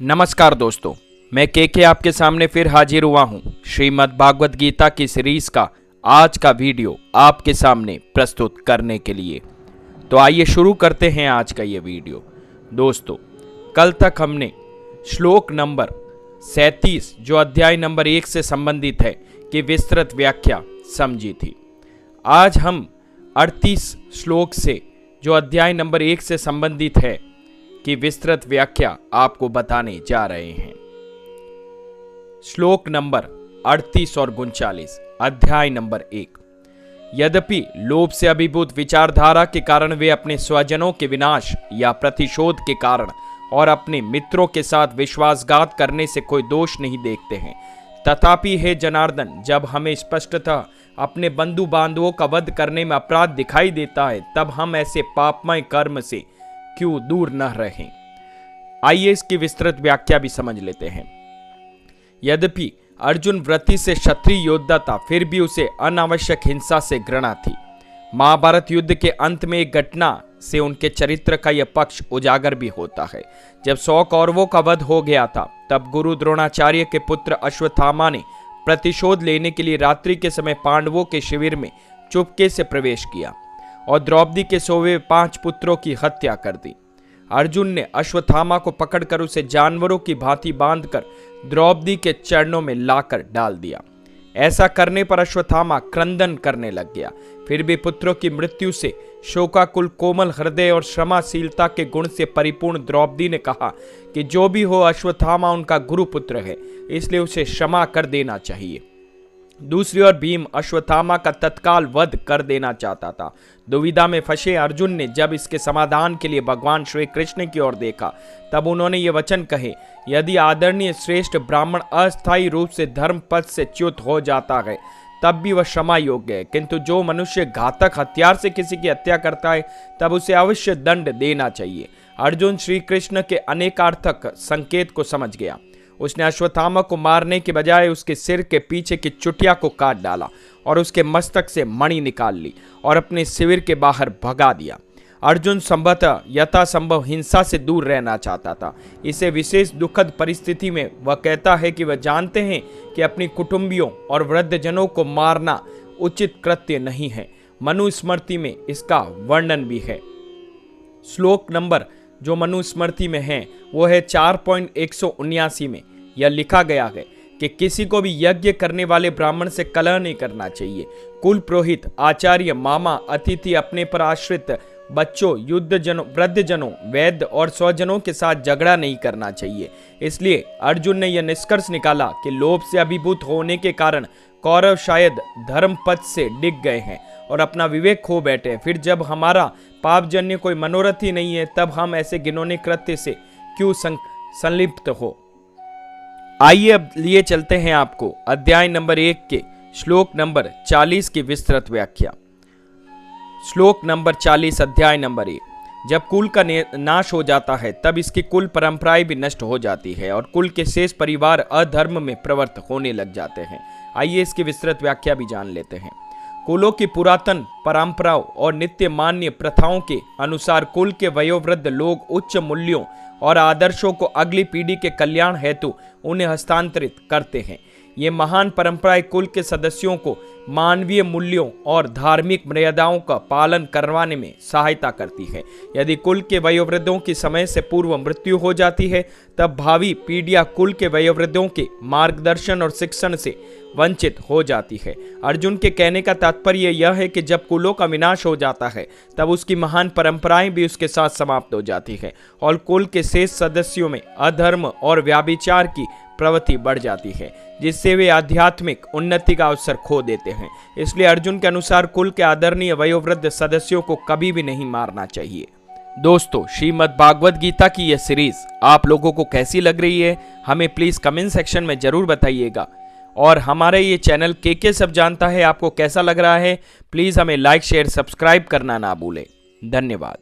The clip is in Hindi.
नमस्कार दोस्तों, मैं के आपके सामने फिर हाजिर हुआ हूँ श्रीमद् भागवत गीता की सीरीज का आज का वीडियो आपके सामने प्रस्तुत करने के लिए। तो आइए शुरू करते हैं आज का ये वीडियो। दोस्तों, कल तक हमने श्लोक नंबर 37 जो अध्याय नंबर 1 से संबंधित है की विस्तृत व्याख्या समझी थी। आज हम 38 श्लोक से जो अध्याय नंबर 1 से संबंधित है की विस्तृत व्याख्या आपको बताने जा रहे हैं। श्लोक नंबर 38 और 39 अध्याय नंबर 1। यद्यपि लोभ से अभिभूत विचारधारा के कारण वे अपने स्वजनों के विनाश या प्रतिशोध के कारण और अपने मित्रों के साथ विश्वासघात करने से कोई दोष नहीं देखते हैं, तथापि हे जनार्दन, जब हमें स्पष्टतः अपने बंधु बांधवों का वध करने में अपराध दिखाई देता है, तब हम ऐसे पापमय कर्म से क्यों दूर न रहें। आइए इसकी विस्तृत व्याख्या भी समझ लेते हैं। यद्यपि अर्जुन वृत्ति से क्षत्रिय योद्धा था, फिर भी उसे अनावश्यक हिंसा से घृणा थी। महाभारत युद्ध के अंत में एक घटना से उनके चरित्र का यह पक्ष उजागर भी होता है। जब 100 कौरवों का वध हो गया था, तब गुरु द्रोणाचार्य के पुत्र अश्वत्थामा ने प्रतिशोध लेने के लिए रात्रि के समय पांडवों के शिविर में चुपके से प्रवेश किया और द्रौपदी के सोए 5 पुत्रों की हत्या कर दी। अर्जुन ने अश्वत्थामा को पकड़कर उसे जानवरों की भांति बांधकर द्रौपदी के चरणों में लाकर डाल दिया। ऐसा करने पर अश्वत्थामा क्रंदन करने लग गया। फिर भी पुत्रों की मृत्यु से शोकाकुल, कोमल हृदय और क्षमाशीलता के गुण से परिपूर्ण द्रौपदी ने कहा कि जो भी हो, अश्वत्थामा उनका गुरु पुत्र है, इसलिए उसे क्षमा कर देना चाहिए। दूसरी ओर भीम अश्वत्थामा का तत्काल वध कर देना चाहता था। दुविधा में फंसे अर्जुन ने जब इसके समाधान के लिए भगवान श्री कृष्ण की ओर देखा, तब उन्होंने ये वचन कहे, यदि आदरणीय श्रेष्ठ ब्राह्मण अस्थायी रूप से धर्म पद से च्युत हो जाता है, तब भी वह क्षमा योग्य है, किंतु जो मनुष्य घातक हथियार से किसी की हत्या करता है, तब उसे अवश्य दंड देना चाहिए। अर्जुन श्री कृष्ण के अनेकार्थक संकेत को समझ गया। उसने अश्वत्थामा को मारने के बजाय उसके सिर के पीछे की चुटिया को काट डाला और उसके मस्तक से मणि निकाल ली और अपने शिविर के बाहर भगा दिया। अर्जुन संभवतः यथासंभव हिंसा से दूर रहना चाहता था। इसे विशेष दुखद परिस्थिति में वह कहता है कि वह जानते हैं कि अपनी कुटुंबियों और वृद्धजनों को मारना उचित कृत्य नहीं है। मनुस्मृति में इसका वर्णन भी है। श्लोक नंबर जो मनुस्मृति में है वो है 4.179 में यह लिखा गया है कि किसी को भी यज्ञ करने वाले ब्राह्मण से कलह नहीं करना चाहिए। कुल पुरोहित, आचार्य, मामा, अतिथि, अपने पर आश्रित बच्चों, युद्धजनों, वृद्धजनों, वैद्य और स्वजनों के साथ झगड़ा नहीं करना चाहिए। इसलिए अर्जुन ने यह निष्कर्ष निकाला कि लोभ से अभिभूत होने के कारण कौरव शायद धर्म पथ से डिग गए हैं और अपना विवेक खो बैठे। फिर जब हमारा पापजन्य कोई मनोरथ ही नहीं है, तब हम ऐसे घिनौने कृत्य से क्यों संलिप्त हो। आइए अब लिए चलते हैं आपको अध्याय नंबर 1 के श्लोक नंबर 40 की विस्तृत व्याख्या। श्लोक नंबर 40 अध्याय नंबर 1। जब कुल का नाश हो जाता है, तब इसकी कुल परंपराएं भी नष्ट हो जाती है और कुल के शेष परिवार अधर्म में प्रवृत्त होने लग जाते हैं। आइए इसकी विस्तृत व्याख्या भी जान लेते हैं। कुलों की पुरातन परंपराओं और नित्य मान्य प्रथाओं के अनुसार कुल के वयोवृद्ध लोग उच्च मूल्यों और आदर्शों को अगली पीढ़ी के कल्याण हेतु उन्हें हस्तांतरित करते हैं। ये महान परंपराएं कुल के सदस्यों को मानवीय मूल्यों और धार्मिक मर्यादाओं का पालन करवाने में सहायता करती है। यदि कुल के वयोवृद्धों की समय से पूर्व मृत्यु हो जाती है, तब भावी पीढ़ियां कुल के वयोवृद्धों के मार्गदर्शन और शिक्षण से वंचित हो जाती है। अर्जुन के कहने का तात्पर्य यह है कि जब कुलों का विनाश हो जाता है, तब उसकी महान परंपराएं भी उसके साथ समाप्त हो जाती है और कुल के शेष सदस्यों में अधर्म और व्याभिचार की प्रवृत्ति बढ़ जाती है, जिससे वे आध्यात्मिक उन्नति का अवसर खो देते हैं। इसलिए अर्जुन के अनुसार कुल के आदरणीय वयोवृद्ध सदस्यों को कभी भी नहीं मारना चाहिए। दोस्तों, श्रीमद् भागवत गीता की यह सीरीज आप लोगों को कैसी लग रही है, हमें प्लीज कमेंट सेक्शन में जरूर बताइएगा। और हमारे ये चैनल के सब जानता है आपको कैसा लग रहा है, प्लीज हमें लाइक, शेयर, सब्सक्राइब करना ना भूलें। धन्यवाद।